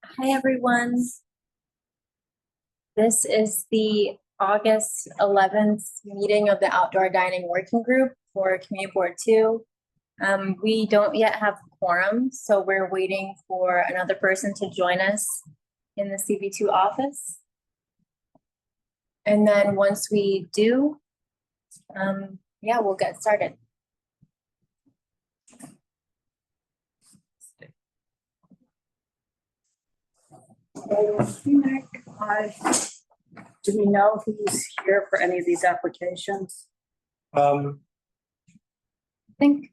Hi, everyone. This is the August 11th meeting of the Outdoor Dining Working Group for Community Board 2. We don't yet have quorum, so we're waiting for another person to join us in the CB2 office. And then once we do, yeah, we'll get started. Do we know who's here for any of these applications? I think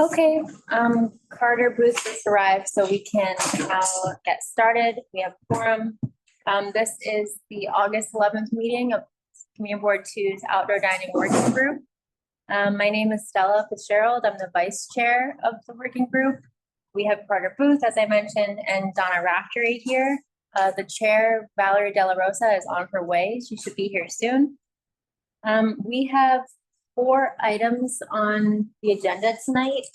okay, Carter Booth just arrived, so we can now get started. We have quorum. This is the August 11th meeting of Community Board 2's Outdoor Dining Working Group. My name is Stella Fitzgerald. I'm the vice chair of the working group. We have Carter Booth, as I mentioned, and Donna Raftery here. The chair, Valerie Della Rosa, is on her way. She should be here soon. We have 4 items on the agenda tonight.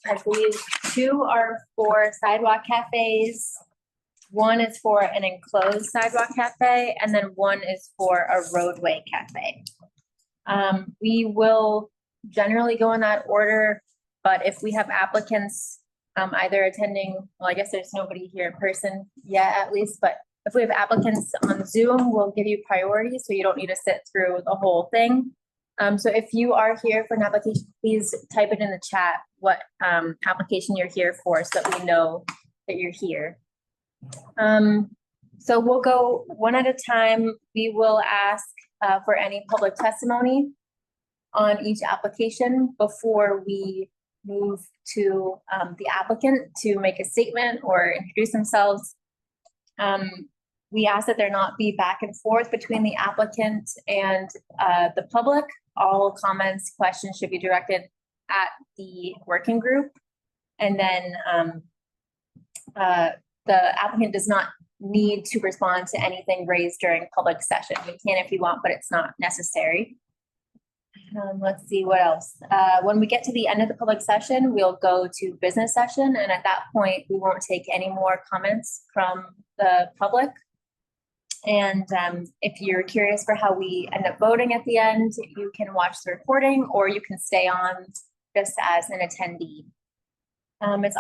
I believe 2 are for sidewalk cafes. 1 is for an enclosed sidewalk cafe, and then 1 is for a roadway cafe. We will generally go in that order, but if we have applicants either attending, well, I guess there's nobody here in person yet at least, but if we have applicants on Zoom, we'll give you priority, so you don't need to sit through the whole thing. So if you are here for an application, please type it in the chat what application you're here for so that we know that you're here. So we'll go one at a time. We will ask for any public testimony on each application before we move to the applicant to make a statement or introduce themselves. We ask that there not be back and forth between the applicant and the public. All comments, questions should be directed at the working group. And then the applicant does not need to respond to anything raised during public session. You can if you want, but it's not necessary. Let's see what else. When we get to the end of the public session, we'll go to business session, and at that point, we won't take any more comments from the public. And if you're curious for how we end up voting at the end, you can watch the recording or you can stay on just as an attendee. It's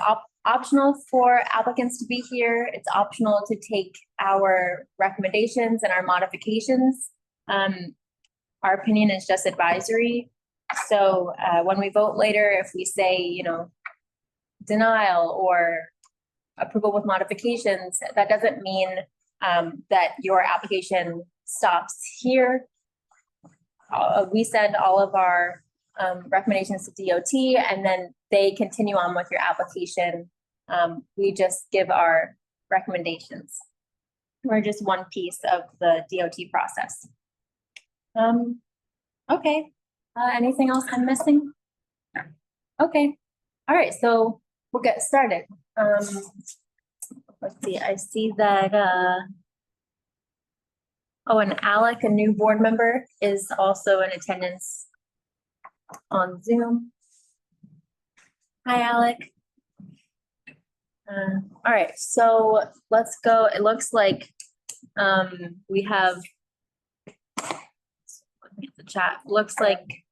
optional for applicants to be here. It's optional to take our recommendations and our modifications. Our opinion is just advisory. So when we vote later, if we say, you know, denial or approval with modifications, that doesn't mean that your application stops here. We send all of our recommendations to DOT and then they continue on with your application. We just give our recommendations. We're just one piece of the DOT process. Okay, anything else I'm missing? No. Okay, all right, so we'll get started. Let's see, I see that, oh, and Alec, a new board member, is also in attendance on Zoom. Hi, Alec. All right, so let's go. It looks like we have, looking at the chat, looks like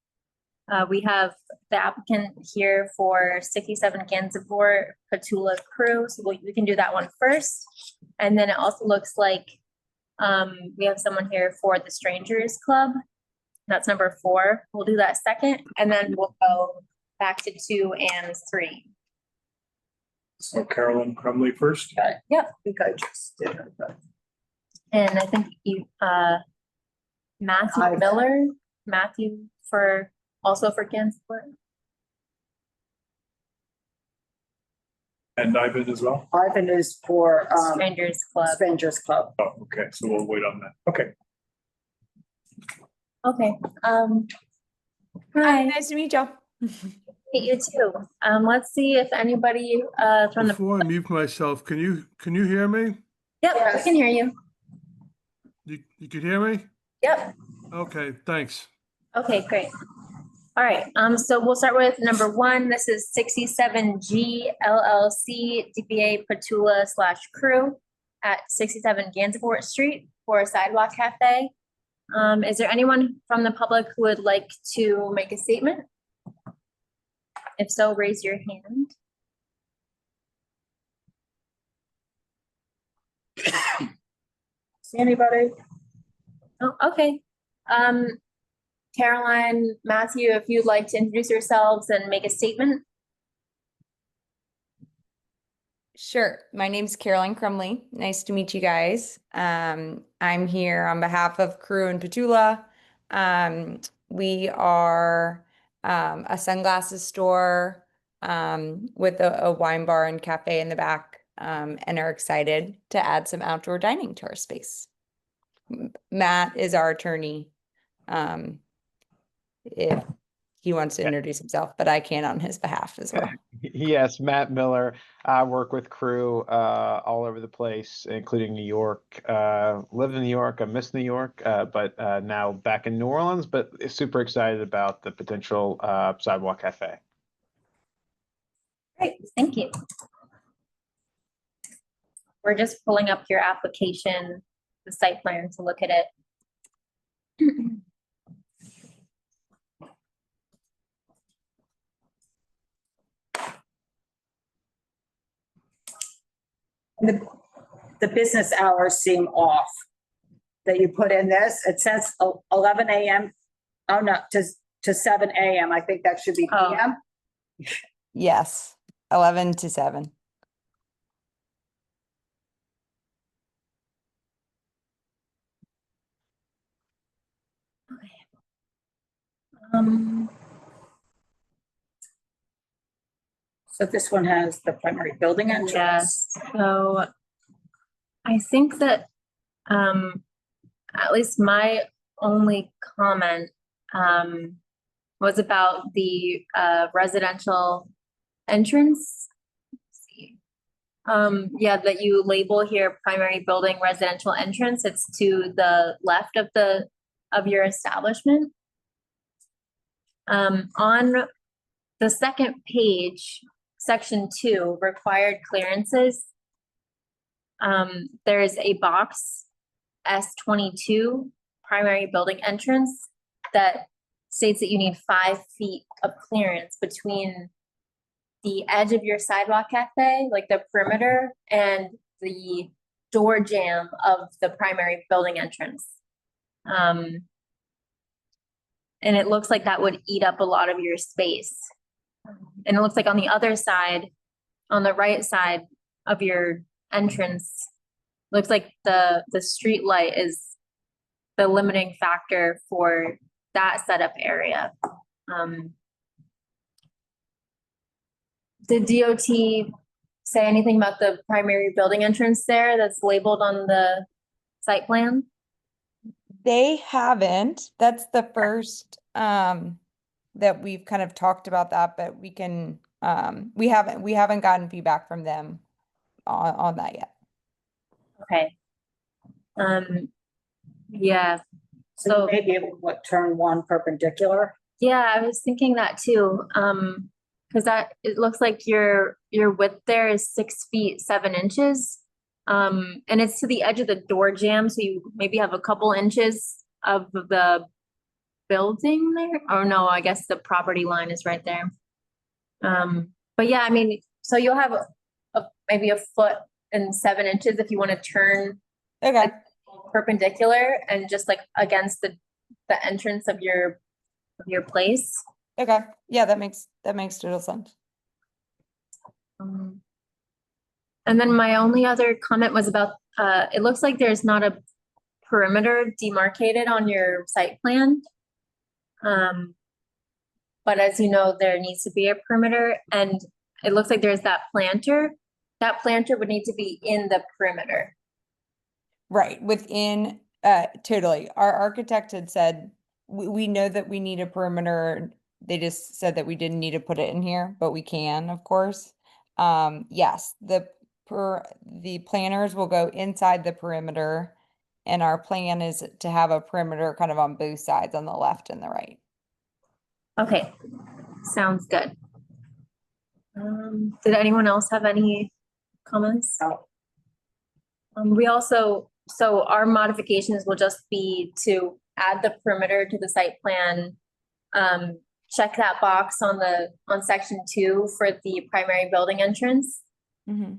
we have the applicant here for 67 Gansevoort, Patula, Krewe. So we can do that one first. And then it also looks like we have someone here for the Strangers Club. That's number 4. We'll do that second, and then we'll go back to 2 and 3. So Carolyn Crumley first. Yep. I think I just did it, but And I think you, Matthew Hi. Miller, Matthew for, also for Gansevoort. And Ivan as well? Ivan is for Strangers Club. Strangers Club. Oh, okay, so we'll wait on that. Okay. Okay, Hi, hi, nice to meet you. meet you too. Let's see if anybody, from the, Before I mute myself, can you hear me? yep, we Yes. can hear you. You can hear me? Yep. Okay, thanks. Okay, great. All right, so we'll start with number 1. This is 67G LLC DBA Patula / Krewe at 67 Gansevoort Street for a Sidewalk Cafe. Is there anyone from the public who would like to make a statement? If so, raise your hand. See anybody? Oh, okay. Caroline, Matthew, if you'd like to introduce yourselves and make a statement. Sure. My name's Caroline Crumley. Nice to meet you guys. I'm here on behalf of Krewe and Patula. We are a sunglasses store with a wine bar and cafe in the back, and are excited to add some outdoor dining to our space. Matt is our attorney. If he wants to introduce himself, but I can on his behalf as well. Yes, Matt Miller. I work with Krewe all over the place, including New York. Live in New York. I miss New York, but now back in New Orleans. But super excited about the potential Sidewalk Cafe. Great, thank you. We're just pulling up your application, the site plan to look at it. The business hours seem off that you put in this. It says 11 a.m. Oh, no, to 7 a.m. I think that should be Oh. p.m. Yes, 11 to 7. Um, So this one has the primary building entrance. yes, so I think that, at least my only comment, was about the, residential entrance. Let's see. Yeah, that you label here primary building residential entrance. It's to the left of your establishment. On the second page, section 2, required clearances. There is a box, S22, primary building entrance, that states that you need 5 feet of clearance between the edge of your sidewalk cafe, like the perimeter, and the door jamb of the primary building entrance. And it looks like that would eat up a lot of your space. And it looks like on the other side, on the right side of your entrance, looks like the street light is the limiting factor for that setup area. Did DOT say anything about the primary building entrance there that's labeled on the site plan? They haven't. That's the first that we've kind of talked about that, but we can we haven't gotten feedback from them on that yet. Okay. Yeah, So so, maybe what, turn one perpendicular? yeah, I was thinking that too. Cause that, it looks like your width there is 6 feet 7 inches. And it's to the edge of the door jamb, so you maybe have a couple inches of the building there. Oh no, I guess the property line is right there. But yeah, I mean, so you'll have maybe 1 foot and 7 inches if you want to turn Okay. perpendicular and just like against the entrance of your place. Okay. Yeah, that makes total sense. And then my only other comment was about, it looks like there's not a perimeter demarcated on your site plan. But as you know, there needs to be a perimeter, and it looks like there's that planter. That planter would need to be in the perimeter. Right, within, totally. Our architect had said, we know that we need a perimeter. They just said that we didn't need to put it in here, but we can, of course. Yes, the planners will go inside the perimeter, and our plan is to have a perimeter kind of on both sides, on the left and the right. Okay, sounds good. Did anyone else have any comments? No. We also, so our modifications will just be to add the perimeter to the site plan. Check that box on section 2 for the primary building entrance. Mm-hmm.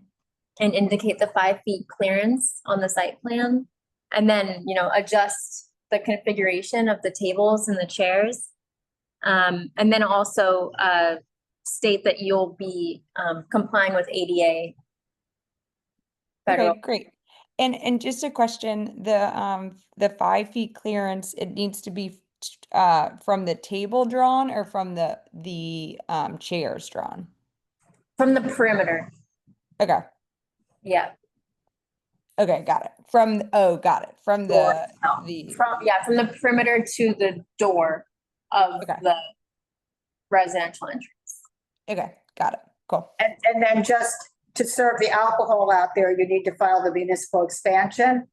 And indicate the 5 feet clearance on the site plan. And then, adjust the configuration of the tables and the chairs. And then also, state that you'll be, complying with ADA. Federal. Okay, great. And just a question, the 5 feet clearance, it needs to be from the table drawn or from the chairs drawn? From the perimeter, Okay, yeah. okay, got it. Got it. From Door, the from the perimeter to the door of Okay. the residential entrance. Okay, got it. Cool. And then just to serve the alcohol out there, you need to file the municipal expansion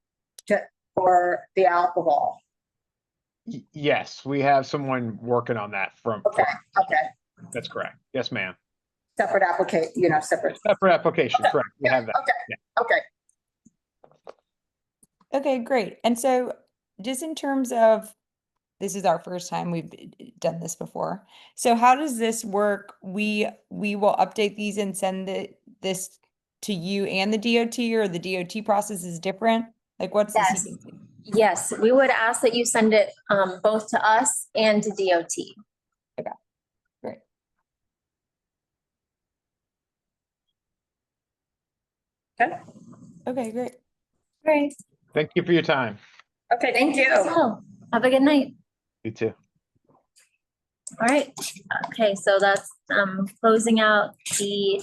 for the alcohol. Yes, we have someone working on that Okay, that's correct. Yes, ma'am. separate application, separate. Separate application, correct. We have that. Okay. Okay, great. And so just in terms of, this is our first time we've done this before. So how does this work? We will update these and send this to you and the DOT, or the DOT process is different? Like what's the Yes. sequence? Yes, we would ask that you send it both to us and to DOT. Great. Okay. Okay, great. Great. Thank you for your time. Okay, thank you. So, have a good night. You too. All right. Okay, so that's closing out the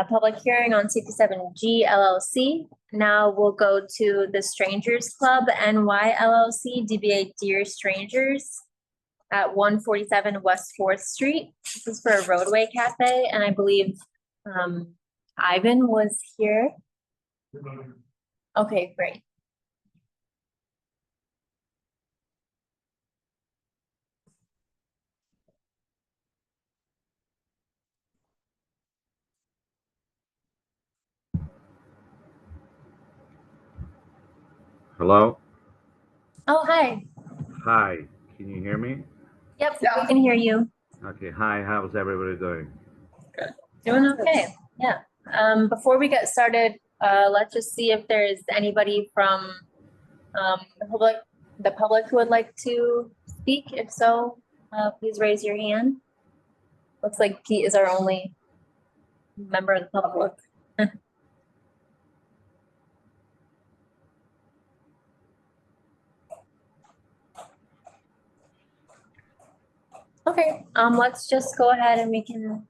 public hearing on CP7G LLC. Now we'll go to the Strangers Club NY LLC, DBA Dear Strangers at 147 West 4th Street. This is for a Roadway Cafe, and I believe Ivan was here. Okay, great. Hello? Oh, hi. Hi, can you hear me? Yep, Yeah. we can hear you. Okay, hi, how's everybody doing? Doing okay, yeah. Before we get started, let's just see if there's anybody from the public who would like to speak. If so, please raise your hand. Looks like Pete is our only member of the public. Okay, let's just go ahead and we can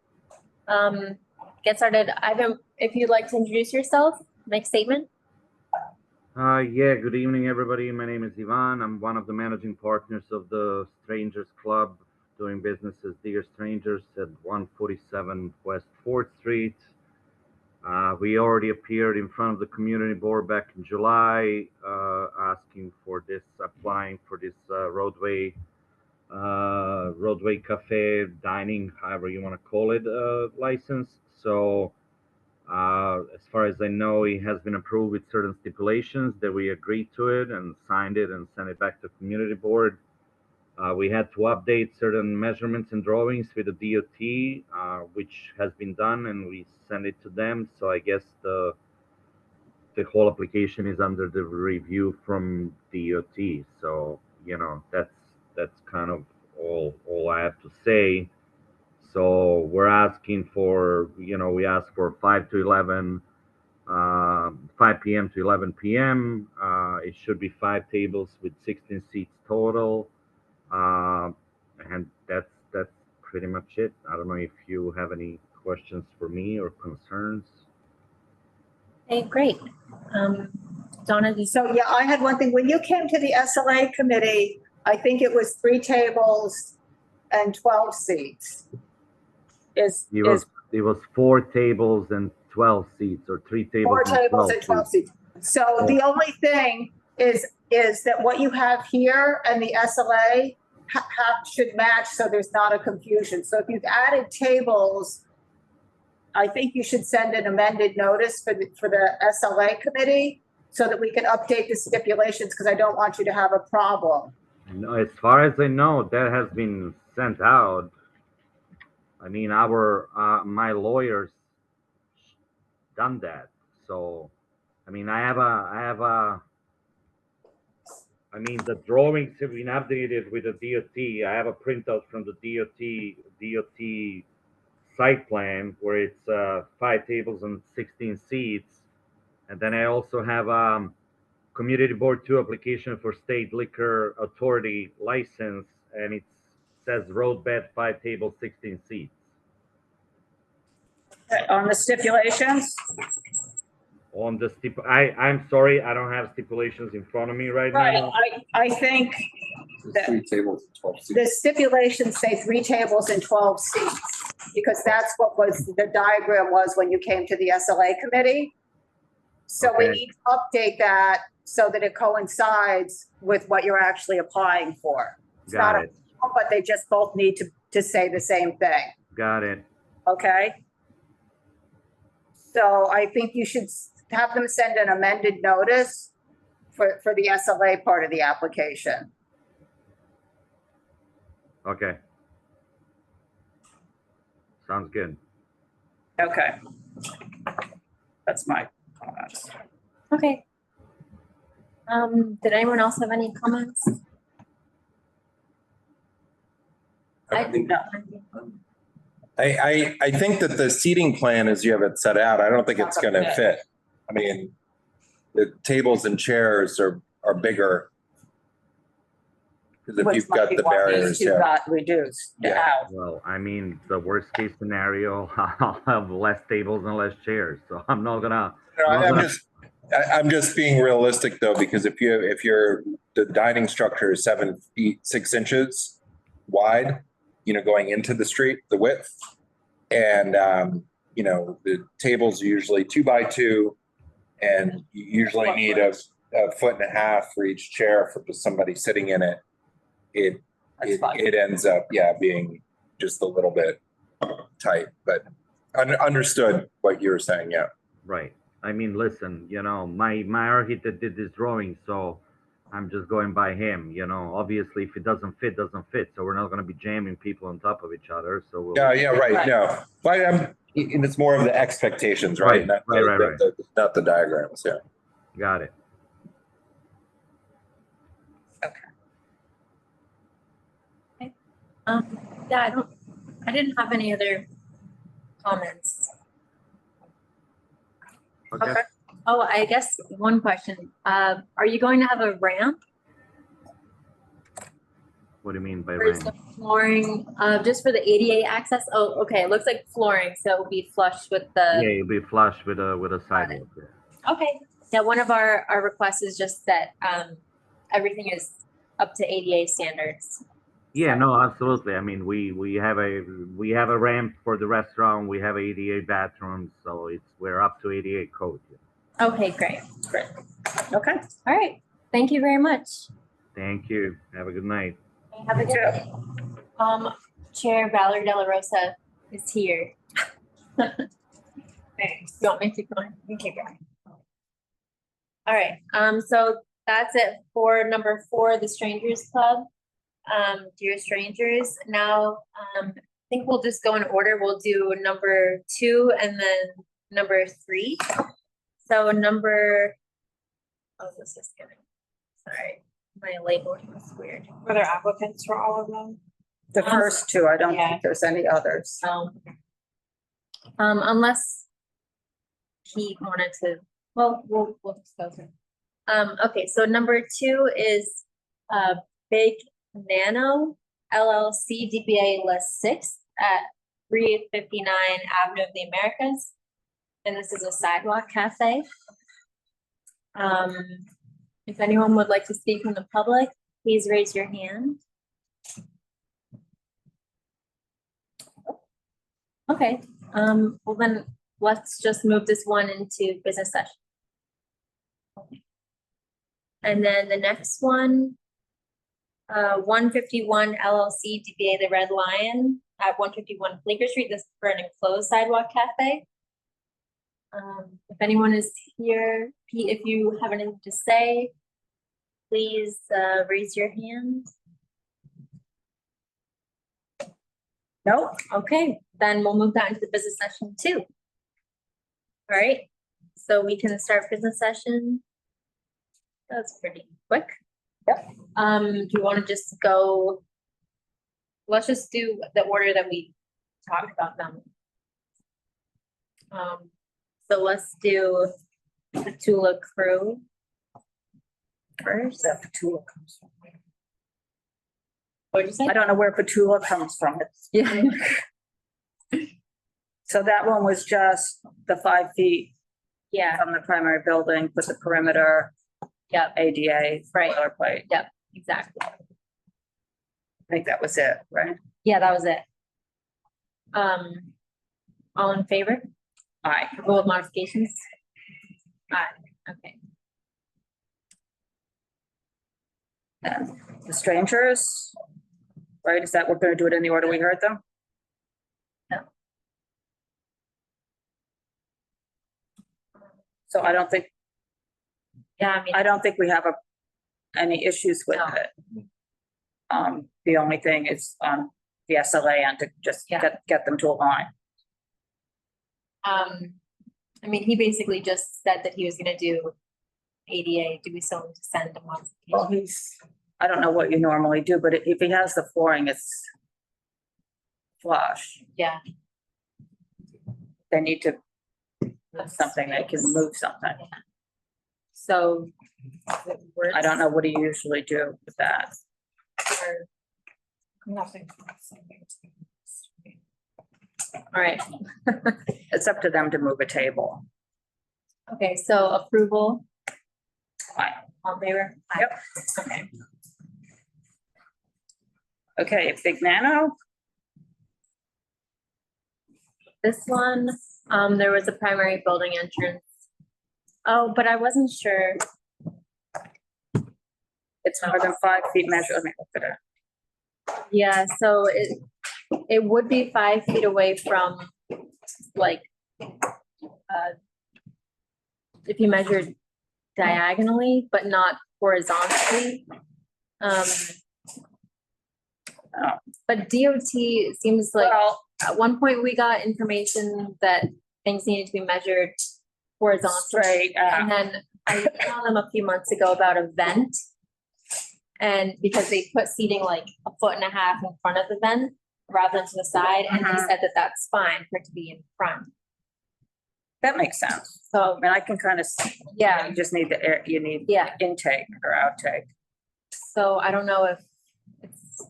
get started. Ivan, if you'd like to introduce yourself, make a statement. Yeah, good evening, everybody. My name is Ivan. I'm one of the managing partners of the Strangers Club, doing business as Dear Strangers at 147 West 4th Street. We already appeared in front of the community board back in July, asking for this, applying for this Roadway Cafe Dining, however you want to call it, license. So as far as I know, it has been approved with certain stipulations that we agreed to it and signed it and sent it back to community board. We had to update certain measurements and drawings with the DOT, which has been done, and we sent it to them. So I guess the whole application is under the review from DOT. So, you know, that's kind of all I have to say. So we're asking for, you know, we asked for 5 p.m. to 11 p.m. It should be 5 tables with 16 seats total. And that's pretty much it. I don't know if you have any questions for me or concerns. Okay, great. Donna, do you So, yeah, I had one thing. When you came to the SLA committee, I think it was 3 tables and 12 seats. It was 4 tables and 12 seats, or 3 tables 4 and tables 12 and 12 seats. seats. So the only thing is that what you have here and the SLA should match, so there's not a confusion. So if you've added tables, I think you should send an amended notice for the SLA committee so that we can update the stipulations, because I don't want you to have a problem. No, as far as I know, that has been sent out. I mean, my lawyers done that. So, I mean, I mean, the drawings have been updated with the DOT. I have a printout from the DOT site plan where it's 5 tables and 16 seats. And then I also have Community Board 2 application for State Liquor Authority license, and it says road bed 5 tables, 16 seats. On the stipulations? On the I'm sorry, I don't have stipulations in front of me right now. I think that 3 tables and 12 seats. the stipulations say 3 tables and 12 seats, because that's what the diagram was when you came to the SLA committee. So we Okay. need to update that so that it coincides with what you're actually applying for. It's not Got it. but they just both need to say the same thing, Got it. okay? So I think you should have them send an amended notice for the SLA part of the application. Okay. Sounds good. Okay. That's my comments. Okay. Did anyone else have any comments? I think- No. I think that the seating plan, as you have it set out, I don't think it's going to fit. I mean, the tables and chairs are bigger. Because if Which you've might got be the why these barriers, two yeah. got reduced Yeah. out. Well, I mean, the worst case scenario, I'll have less tables and less chairs. So I'm not gonna. No, I'm just being realistic though, because if the dining structure is 7 feet 6 inches wide, you know, going into the street, the width, and you know, the tables are usually 2 by 2, and you usually need a 1.5 feet for each chair for somebody sitting in it. It ends up, being just a little bit tight, but understood what you were saying, yeah. Right. I mean, listen, you know, my architect did this drawing, so I'm just going by him, you know, obviously if it doesn't fit, doesn't fit. So we're not gonna be jamming people on top of each other, so we'll. Yeah, right, Right. no. But and it's more of the expectations, right? Right, Not right, right. not the diagrams, yeah. Got it. Yeah, I didn't have any other comments. Okay. Oh, I guess one question. Are you going to have a ramp What do you mean by or is range? the flooring, just for the ADA access? Oh, okay, it looks like flooring, so it'll be flush with Yeah, the, you'll be flush with a sidewalk. Yeah. okay. Yeah, one of our requests is just that, everything is up to ADA standards. Yeah, no, absolutely. I mean, we have a ramp for the restaurant. We have ADA bathrooms, so we're up to ADA code. Yeah. Okay, great. Okay. All right. Thank you very much. Thank you. Have a good night. Have a good day. Chair Valerie Della Rosa is here. Thanks. You want me to go ahead? Okay, go ahead. All right, so that's it for number 4, the Strangers Club. Dear strangers, now, I think we'll just go in order. We'll do number 2 and then number 3. So number, oh, this is good. Sorry, my labeling was weird. Were there applicants for all of them? The first 2, I don't Yeah. think there's any others. Unless he wanted to, well, we'll just go through. Okay, so number 2 is, Big Nano LLC DBA List 6 at 359 Avenue of the Americas. And this is a sidewalk cafe. If anyone would like to speak from the public, please raise your hand. Okay, well then, let's just move this one into business session. And then the next one, 151 LLC DBA The Red Lion at 151 Bleecker Street. This is for an enclosed sidewalk cafe. If anyone is here, if you have anything to say, please raise your hand. No? Okay, then we'll move that into the business session 2. All right, so we can start business session. That's pretty quick. Yep. Do you want to just go? Let's just do the order that we talked about them. So let's do Patula Krewe first. That Patula comes from. What'd you say? I don't know where Patula comes from. Yeah. So that one was just the 5 feet Yeah, from the primary building, with the perimeter, yep, ADA, Right. boilerplate. exactly. I think that was it, right? Yeah, that was it. All in favor? Aye. Approval of modifications? Aye, okay. And the strangers, right? Is that we're gonna do it in the order we heard them? No. So I don't think, Yeah, I mean, I don't think we have any issues with No. it. The only thing is on the SLA and to just Yeah. get them to align. I mean, he basically just said that he was gonna do ADA. Do we still need to send a Well, modification? I don't know what you normally do, but if he has the flooring, it's flush. Yeah. They need to move something, they can move something. So. I don't know what do you usually do with that. Nothing. All right, It's up to them to move a table. okay, so approval, Aye. all in favor? Aye. Yep. Okay, Okay, Big Nano, this one, there was a primary building entrance. Oh, but I wasn't sure. it's more than 5 feet measure, let me look at it. Yeah, so it would be 5 feet away from, like, if you measured diagonally, but not horizontally. But DOT seems like, Well, at one point we got information that things needed to be measured horizontally. straight, And then I saw them a few months ago about a vent. And because they put seating like 1.5 feet in front of the vent rather than to the side, and they said that that's fine for it to be in front. That makes sense. So, I mean, I can kind of, yeah, you just need the air, you need yeah. intake or outtake. So I don't know if it's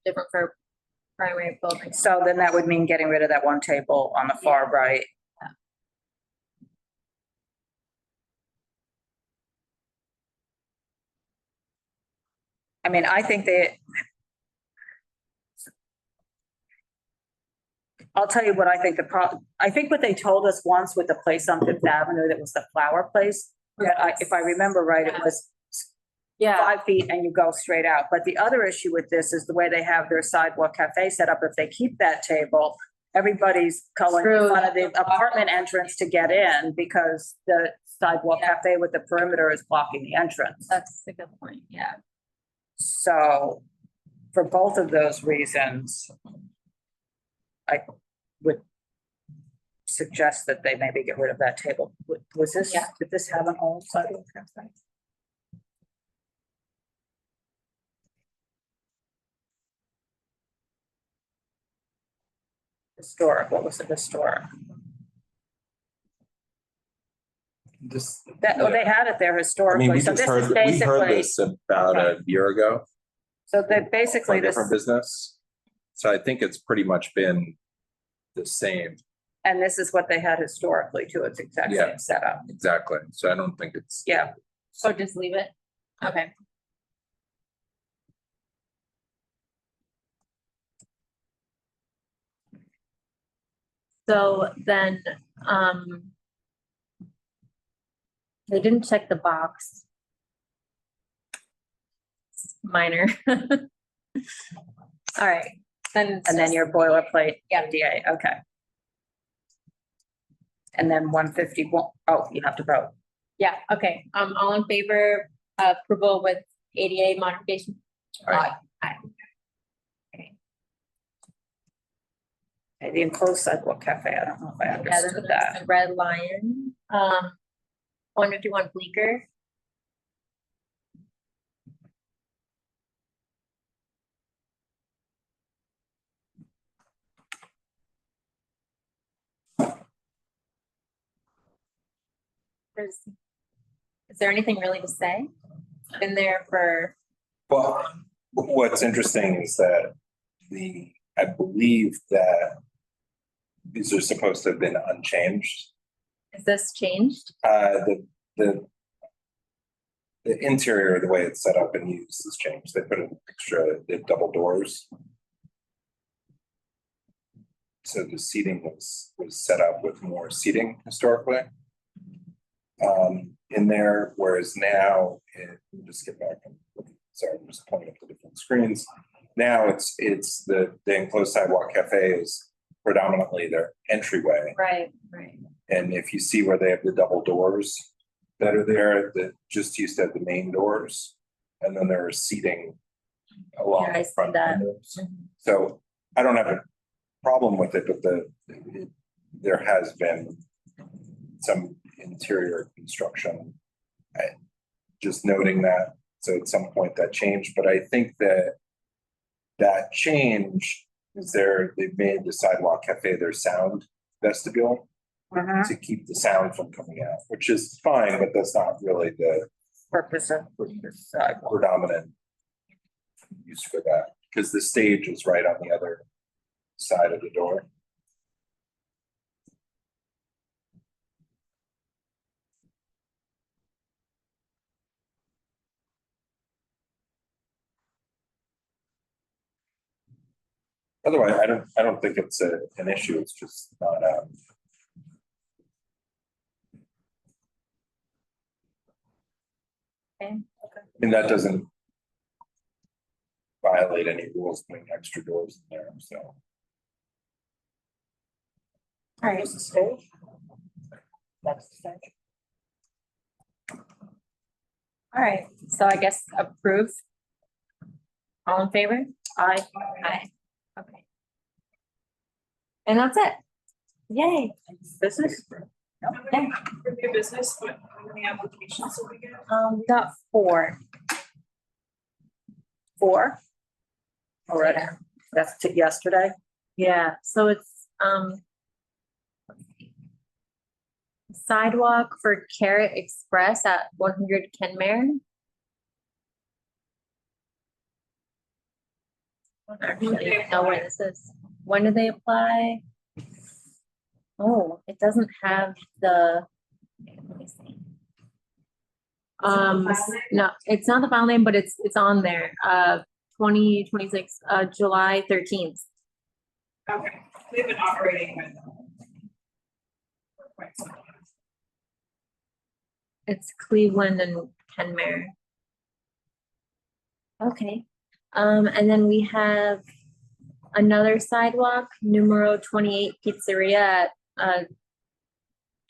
different for primary buildings. So then that would mean getting rid of that one table on the far right. I mean, I think I'll tell you what I think I think what they told us once with the place on Fifth Avenue that was the flower place, that if I remember right, it was Yeah, 5 feet and you go straight out. But the other issue with this is the way they have their sidewalk cafe set up. If they keep that table, everybody's going in True. front of the apartment entrance to get in because the sidewalk Yeah. cafe with the perimeter is blocking the entrance. that's a good point, yeah. So for both of those reasons, I would suggest that they maybe get rid of that table. Was this, Yeah. did this have an old sidewalk cafe? Historic, what was it, historic? Just, That, oh, they had it there I mean, historically, we so just this heard, is we heard basically, this about a year ago so they for basically a this, different business. So I think it's pretty much been the same, and this is what they had historically too, it's exact Yeah. same setup, exactly. So I don't think it's. yeah. So just leave it? Okay. So then, they didn't check the box. It's minor. All right, then. And then your boilerplate, Yeah. MDA, okay. And then 151, oh, you have to vote. Yeah, okay, all in favor of approval with ADA modification? Aye. Aye. Okay, the enclosed sidewalk cafe, I don't know if I Yeah, then understood there's that. the Red Lion, 151 Bleecker. Is there anything really to say? Been there for, Well, what's interesting is that I believe that these are supposed to have been unchanged. is this changed? The interior, the way it's set up and used has changed. They put an extra, they have double doors. So the seating was set up with more seating historically. In there, whereas now, let me just get back and sorry, I'm just pointing up the different screens. Now it's the enclosed sidewalk cafe is predominantly their entryway. Right. And if you see where they have the double doors that are there, that just used to have the main doors. And then there is seating along Yeah, I the see front that. windows. So I don't have a problem with it, but there has been some interior construction. Just noting that, so at some point that changed, but I think that change is they've made the sidewalk cafe their sound vestibule to keep the sound from coming out, which is fine, but that's not really the Purpose of the sidewalk. predominant use for that, because the stage is right on the other side of the door. Otherwise, I don't think it's an issue. It's just not, Okay. I mean, that doesn't violate any rules putting extra doors in there, so. All right. The stage? That's the stage. All right, so I guess approve. All in favor? Aye. Aye. Okay. And that's it. Yay. Business? Yeah. Review business, but how many applications did we get? We got 4. 4? Already. That's yesterday. Yeah, so it's, sidewalk for Carrot Express at 100 Kenmare. I don't actually know where this is. When did they apply? Oh, it doesn't have the, let me see. No, it's not the file name, but it's on there. 2026, July 13th. Okay, we've been operating with them. For quite some time. It's Cleveland and Kenmare. Okay, and then we have another sidewalk, numero 28 Pizzeria at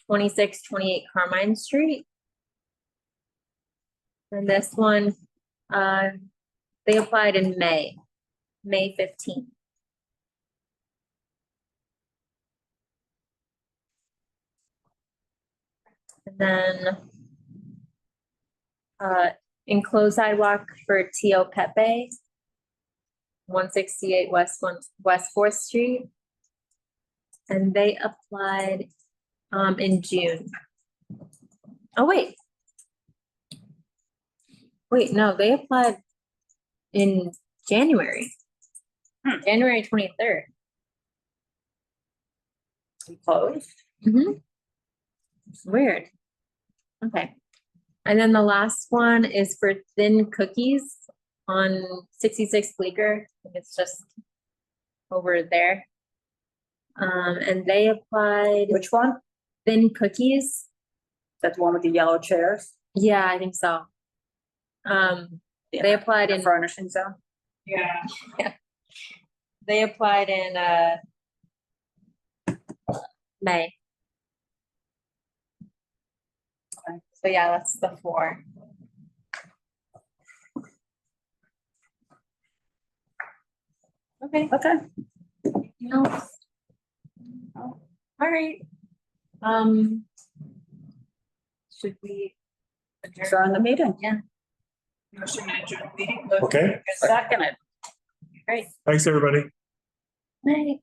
2628 Carmine Street. And this one, they applied in May 15th. And then enclosed sidewalk for Tio Pepe, 168 West 4th Street. And they applied in June. Oh, wait. Wait, no, they applied in January. January 23rd. Closed? Mm-hmm. Weird. Okay. And then the last one is for Thin Cookies on 66 Bleecker. It's just over there. And they applied Which one? Thin Cookies. That's the one with the yellow chairs? Yeah, I think so. They applied The in, furnishing zone? Yeah. they applied in May. Okay. So yeah, that's the 4. Okay. Okay. No. All right. Should we adjourn? Adjourn the meeting. Yeah, Motion to adjourn the meeting. Okay, Seconded. great. thanks, everybody. Night.